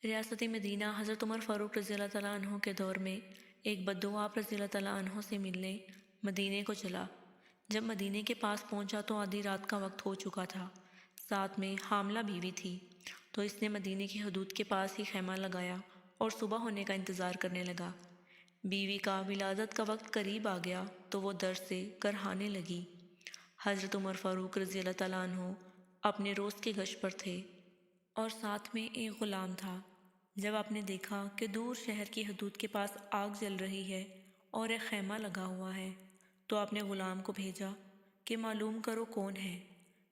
ریاست مدینہ حضرت عمر فاروق رضی اللہ تعالیٰ عنہ کے دور میں ایک بدو آپ رضی اللہ تعالیٰ عنہ سے ملنے مدینے کو چلا۔ جب مدینے کے پاس پہنچا تو آدھی رات کا وقت ہو چکا تھا، ساتھ میں حاملہ بیوی تھی، تو اس نے مدینے کی حدود کے پاس ہی خیمہ لگایا اور صبح ہونے کا انتظار کرنے لگا۔ بیوی کا ولادت کا وقت قریب آ گیا تو وہ درد سے کرہانے لگی۔ حضرت عمر فاروق رضی اللہ تعالیٰ عنہ اپنے روز کی گشت پر تھے اور ساتھ میں ایک غلام تھا۔ جب آپ نے دیکھا کہ دور شہر کی حدود کے پاس آگ جل رہی ہے اور ایک خیمہ لگا ہوا ہے تو آپ نے غلام کو بھیجا کہ معلوم کرو کون ہے۔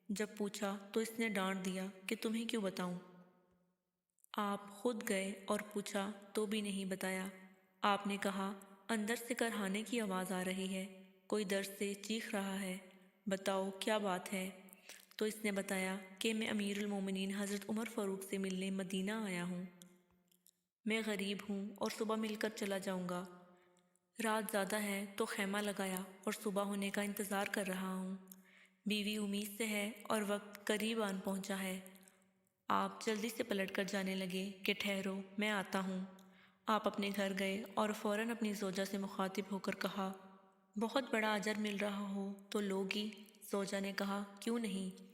جب پوچھا تو اس نے ڈانٹ دیا کہ تمہیں کیوں بتاؤں؟ آپ خود گئے اور پوچھا تو بھی نہیں بتایا۔ آپ نے کہا اندر سے کرہانے کی آواز آ رہی ہے، کوئی درد سے چیخ رہا ہے، بتاؤ کیا بات ہے؟ تو اس نے بتایا کہ میں امیر المومنین حضرت عمر فاروق سے ملنے مدینہ آیا ہوں، میں غریب ہوں اور صبح مل کر چلا جاؤں گا۔ رات زیادہ ہے تو خیمہ لگایا اور صبح ہونے کا انتظار کر رہا ہوں۔ بیوی امید سے ہے اور وقت قریب آن پہنچا ہے۔ آپ جلدی سے پلٹ کر جانے لگے کہ ٹھہرو میں آتا ہوں۔ آپ اپنے گھر گئے اور فوراً اپنی زوجہ سے مخاطب ہو کر کہا بہت بڑا اجر مل رہا ہو تو لوگی؟ زوجہ نے کہا کیوں نہیں؟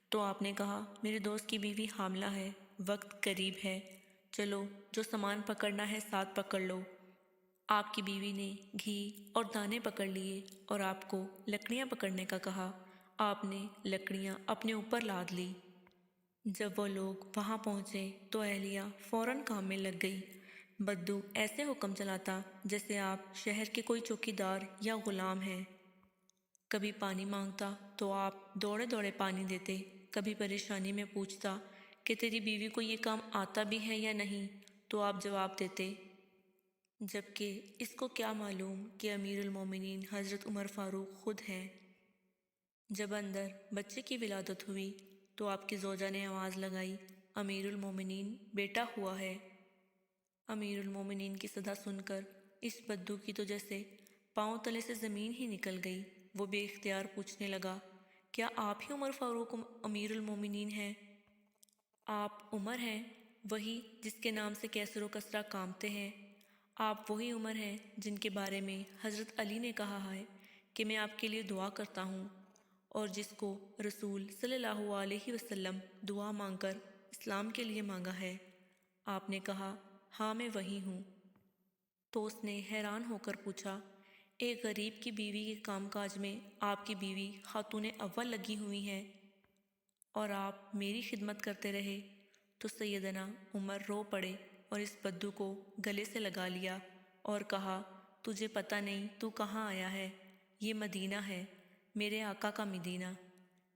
تو آپ نے کہا میرے دوست کی بیوی حاملہ ہے، وقت قریب ہے، چلو جو سامان پکڑنا ہے ساتھ پکڑ لو۔ آپ کی بیوی نے گھی اور دانے پکڑ لیے اور آپ کو لکڑیاں پکڑنے کا کہا۔ آپ نے لکڑیاں اپنے اوپر لاد لی۔ جب وہ لوگ وہاں پہنچے تو اہلیہ فوراً کام میں لگ گئی۔ بدو ایسے حکم چلاتا جیسے آپ شہر کے کوئی چوکیدار یا غلام ہیں۔ کبھی پانی مانگتا تو آپ دوڑے دوڑے پانی دیتے، کبھی پریشانی میں پوچھتا کہ تیری بیوی کو یہ کام آتا بھی ہے یا نہیں، تو آپ جواب دیتے جبکہ اس کو کیا معلوم کہ امیر المومنین حضرت عمر فاروق خود ہیں۔ جب اندر بچے کی ولادت ہوئی تو آپ کی زوجہ نے آواز لگائی امیر المومنین بیٹا ہوا ہے۔ امیر المومنین کی صدا سن کر اس بدو کی تو جیسے پاؤں تلے سے زمین ہی نکل گئی۔ وہ بے اختیار پوچھنے لگا کیا آپ ہی عمر فاروق امیر المومنین ہیں؟ آپ عمر ہیں، وہی جس کے نام سے کیسر و کسریٰ کانپتے ہیں؟ آپ وہی عمر ہیں جن کے بارے میں حضرت علی نے کہا ہے کہ میں آپ کے لیے دعا کرتا ہوں، اور جس کو رسول صلی اللہ علیہ وسلم دعا مانگ کر اسلام کے لیے مانگا ہے؟ آپ نے کہا ہاں میں وہی ہوں۔ تو اس نے حیران ہو کر پوچھا ایک غریب کی بیوی کے کام کاج میں آپ کی بیوی خاتون اول لگی ہوئی ہیں اور آپ میری خدمت کرتے رہے؟ تو سیدنا عمر رو پڑے اور اس بدو کو گلے سے لگا لیا اور کہا تجھے پتہ نہیں تو کہاں آیا ہے؟ یہ مدینہ ہے، میرے آقا کا مدینہ۔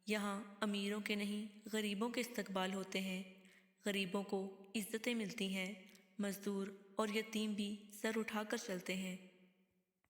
یہاں امیروں کے نہیں غریبوں کے استقبال ہوتے ہیں، غریبوں کو عزتیں ملتی ہیں، مزدور اور یتیم بھی سر اٹھا کر چلتے ہیں۔